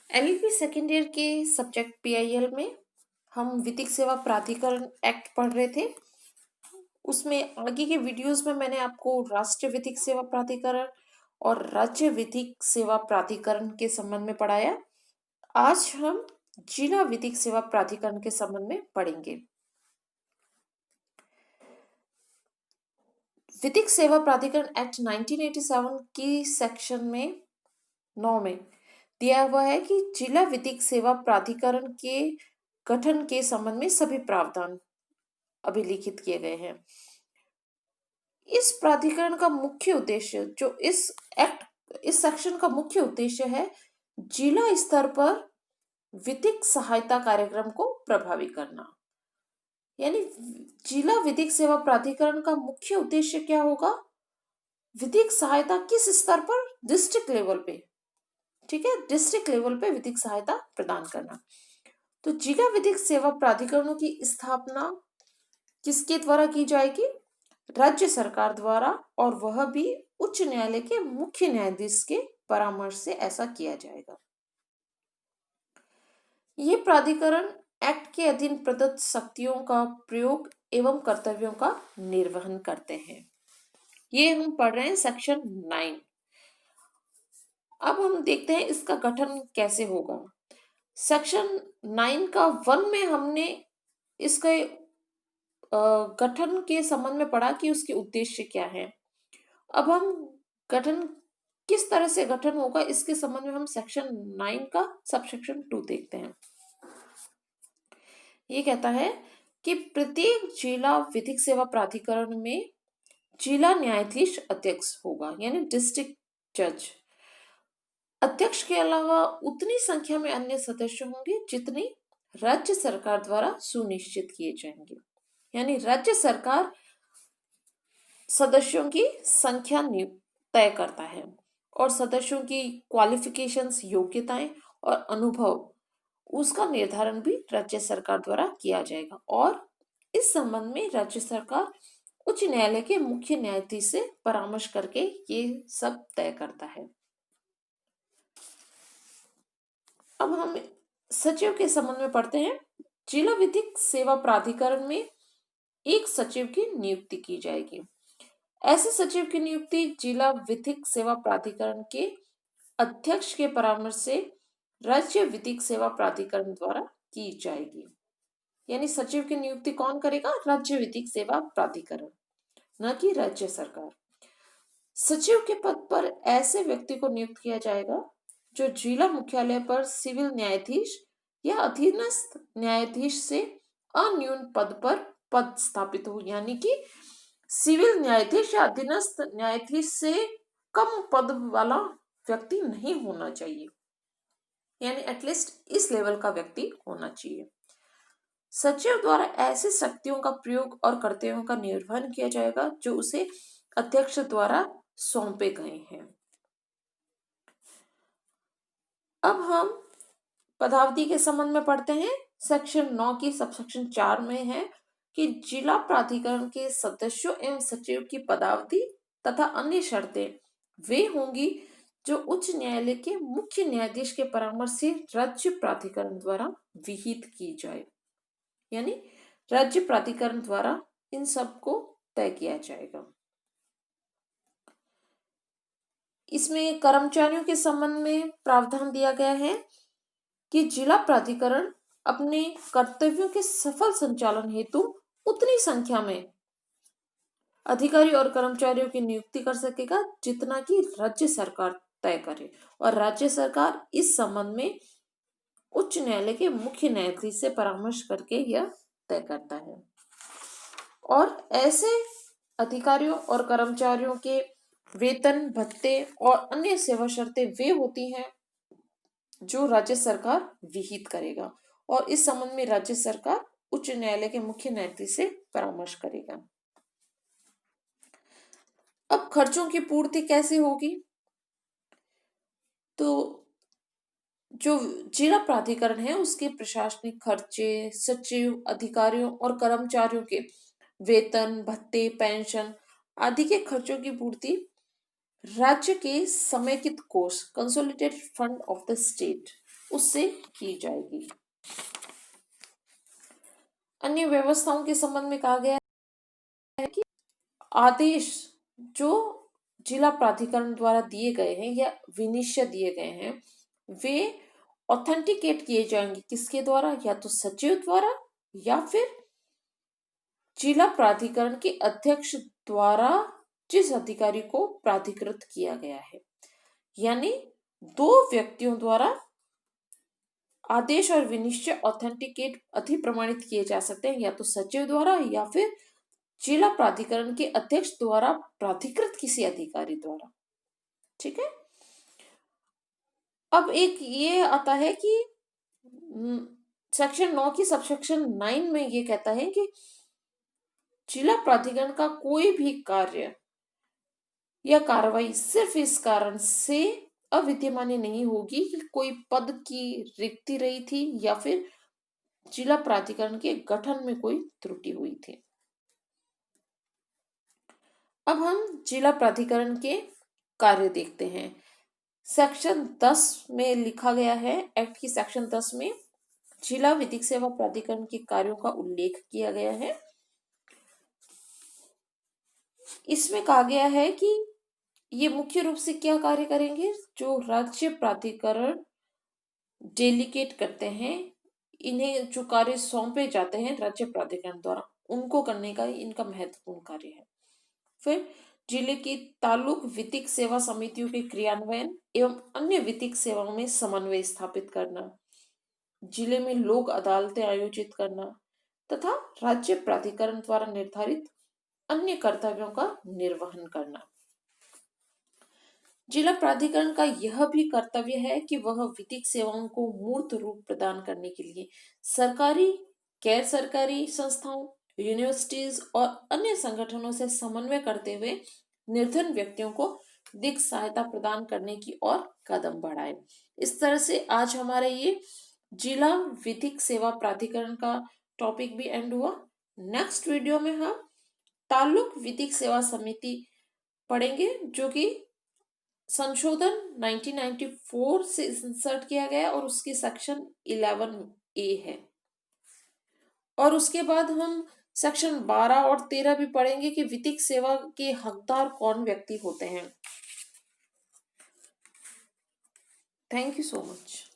LLB second year के subject PIL में हम विधिक सेवा प्राधिकरण एक्ट पढ़ रहे थे। उसमें आगे के वीडियोस में मैंने आपको राष्ट्रीय विधिक सेवा प्राधिकरण और राज्य विधिक सेवा प्राधिकरण के संबंध में पढ़ाया। आज हम जिला विधिक सेवा प्राधिकरण के संबंध में पढ़ेंगे। विधिक सेवा प्राधिकरण एक्ट 1987 की सेक्शन में 9 में दिया हुआ है कि जिला विधिक सेवा प्राधिकरण के गठन के संबंध में सभी प्रावधान अभिलिखित किए गए हैं। इस प्राधिकरण का मुख्य उद्देश्य जो इस सेक्शन का मुख्य उद्देश्य है, जिला स्तर पर विधिक सहायता कार्यक्रम को प्रभावी करना। यानी जिला विधिक सेवा प्राधिकरण का मुख्य उद्देश्य क्या होगा? विधिक सहायता किस स्तर पर? डिस्ट्रिक्ट लेवल पे, ठीक है, डिस्ट्रिक्ट लेवल पे विधिक सहायता प्रदान करना। तो जिला विधिक सेवा प्राधिकरणों की स्थापना किसके द्वारा की जाएगी? राज्य सरकार द्वारा, और वह भी उच्च न्यायालय के मुख्य न्यायाधीश के परामर्श से ऐसा किया जाएगा। ये प्राधिकरण एक्ट के अधीन प्रदत्त शक्तियों का प्रयोग एवं कर्तव्यों का निर्वहन करते हैं। ये हम पढ़ रहे हैं सेक्शन 9। अब हम देखते हैं इसका गठन कैसे होगा। सेक्शन 9 का 1 में हमने इसका गठन के संबंध में पढ़ा कि उसके उद्देश्य क्या है। अब हम गठन किस तरह से गठन होगा इसके संबंध में हम सेक्शन 9 का सबसेक्शन 2 देखते हैं। ये कहता है कि प्रत्येक जिला विधिक सेवा प्राधिकरण में जिला न्यायाधीश अध्यक्ष होगा, यानी डिस्ट्रिक्ट जज। अध्यक्ष के अलावा उतनी संख्या में अन्य सदस्य होंगे जितनी राज्य सरकार द्वारा सुनिश्चित किए जाएंगे। यानी राज्य सरकार सदस्यों की संख्या तय करता है और सदस्यों की क्वालिफिकेशंस, योग्यताएं और अनुभव, उसका निर्धारण भी राज्य सरकार द्वारा किया जाएगा। और इस संबंध में राज्य सरकार उच्च न्यायालय के मुख्य न्यायाधीश से परामर्श करके ये सब तय करता है। अब हम सचिव के संबंध में पढ़ते हैं। जिला विधिक सेवा प्राधिकरण में एक सचिव की नियुक्ति की जाएगी। ऐसे सचिव की नियुक्ति जिला विधिक सेवा प्राधिकरण के अध्यक्ष के परामर्श से राज्य विधिक सेवा प्राधिकरण द्वारा की जाएगी। यानी सचिव की नियुक्ति कौन करेगा? राज्य विधिक सेवा प्राधिकरण, न कि राज्य सरकार। सचिव के पद पर ऐसे व्यक्ति को नियुक्त किया जाएगा जो जिला मुख्यालय पर सिविल न्यायाधीश या अधीनस्थ न्यायाधीश से अन्यून पद पर पद स्थापित हो। यानी कि सिविल न्यायाधीश या अधीनस्थ न्यायाधीश से कम पद वाला व्यक्ति नहीं होना चाहिए, यानी एटलीस्ट इस लेवल का व्यक्ति होना चाहिए। सचिव द्वारा ऐसी शक्तियों का प्रयोग और कर्तव्यों का निर्वहन किया जाएगा जो उसे अध्यक्ष द्वारा सौंपे गए हैं। अब हम पदावधि के संबंध में पढ़ते हैं। सेक्शन 9 की सबसेक्शन 4 में है कि जिला प्राधिकरण के सदस्यों एवं सचिव की पदावधि तथा अन्य शर्तें वे होंगी जो उच्च न्यायालय के मुख्य न्यायाधीश के परामर्श से राज्य प्राधिकरण द्वारा विहित की जाए। यानी राज्य प्राधिकरण द्वारा इन सब को तय किया जाएगा। इसमें कर्मचारियों के संबंध में प्रावधान दिया गया है कि जिला प्राधिकरण अपने कर्तव्यों के सफल संचालन हेतु उतनी संख्या में अधिकारी और कर्मचारियों की नियुक्ति कर सकेगा जितना कि राज्य सरकार तय करे, और राज्य सरकार इस संबंध में उच्च न्यायालय के मुख्य न्यायाधीश से परामर्श करके यह तय करता है। और ऐसे अधिकारियों और कर्मचारियों के वेतन, भत्ते और अन्य सेवा शर्तें वे होती हैं जो राज्य सरकार विहित करेगा, और इस संबंध में राज्य सरकार उच्च न्यायालय के मुख्य न्यायाधीश से परामर्श करेगा। अब खर्चों की पूर्ति कैसे होगी? तो जो जिला प्राधिकरण है उसके प्रशासनिक खर्चे, सचिव, अधिकारियों और कर्मचारियों के वेतन, भत्ते, पेंशन आदि के खर्चों की पूर्ति राज्य के समेकित कोष, consolidated fund of the state, उससे की जाएगी। अन्य व्यवस्थाओं के संबंध में कहा गया है कि आदेश जो जिला प्राधिकरण द्वारा दिए गए हैं या विनिश्चय दिए गए हैं वे ऑथेंटिकेट किए जाएंगे किसके द्वारा, या तो सचिव द्वारा या फिर जिला प्राधिकरण के अध्यक्ष द्वारा जिस अधिकारी को प्राधिकृत किया गया है। यानी दो व्यक्तियों द्वारा आदेश और विनिश्चय ऑथेंटिकेट अधिप्रमाणित किए जा सकते हैं, या तो सचिव द्वारा या फिर जिला प्राधिकरण के अध्यक्ष द्वारा प्राधिकृत किसी अधिकारी द्वारा। ठीक है। अब एक ये आता है कि सेक्शन 9 की सबसेक्शन 9 में ये कहता है कि जिला प्राधिकरण का कोई भी कार्य या कार्रवाई सिर्फ इस कारण से अविद्यमान्य नहीं होगी कि कोई पद की रिक्ति रही थी या फिर जिला प्राधिकरण के गठन में कोई त्रुटि हुई थी। अब हम जिला प्राधिकरण के कार्य देखते हैं। सेक्शन 10 में लिखा गया है, एक्ट की सेक्शन 10 में जिला विधिक सेवा प्राधिकरण के कार्यों का उल्लेख किया गया है। इसमें कहा गया है कि ये मुख्य रूप से क्या कार्य करेंगे, जो राज्य प्राधिकरण डेलीगेट करते हैं, इन्हें जो कार्य सौंपे जाते हैं राज्य प्राधिकरण द्वारा, उनको करने का इनका महत्वपूर्ण कार्य है। फिर जिले की तालुक विधिक सेवा समितियों के क्रियान्वयन एवं अन्य विधिक सेवाओं में समन्वय स्थापित करना, जिले में लोक अदालतें आयोजित करना तथा राज्य प्राधिकरण द्वारा निर्धारित अन्य कर्तव्यों का निर्वहन करना। जिला प्राधिकरण का यह भी कर्तव्य है कि वह विधिक सेवाओं को मूर्त रूप प्रदान करने के लिए सरकारी, गैर सरकारी संस्थाओं, यूनिवर्सिटीज और अन्य संगठनों से समन्वय करते हुए निर्धन व्यक्तियों को विधिक सहायता प्रदान करने की ओर कदम बढ़ाए। इस तरह से आज हमारा ये जिला विधिक सेवा प्राधिकरण का टॉपिक भी एंड हुआ। नेक्स्ट वीडियो में हम तालुक विधिक सेवा समिति पढ़ेंगे, जो कि संशोधन 1994 से इंसर्ट किया गया और उसकी सेक्शन 11A है। और उसके बाद हम सेक्शन 12 और 13 भी पढ़ेंगे कि विधिक सेवा के हकदार कौन व्यक्ति होते हैं। Thank you so much.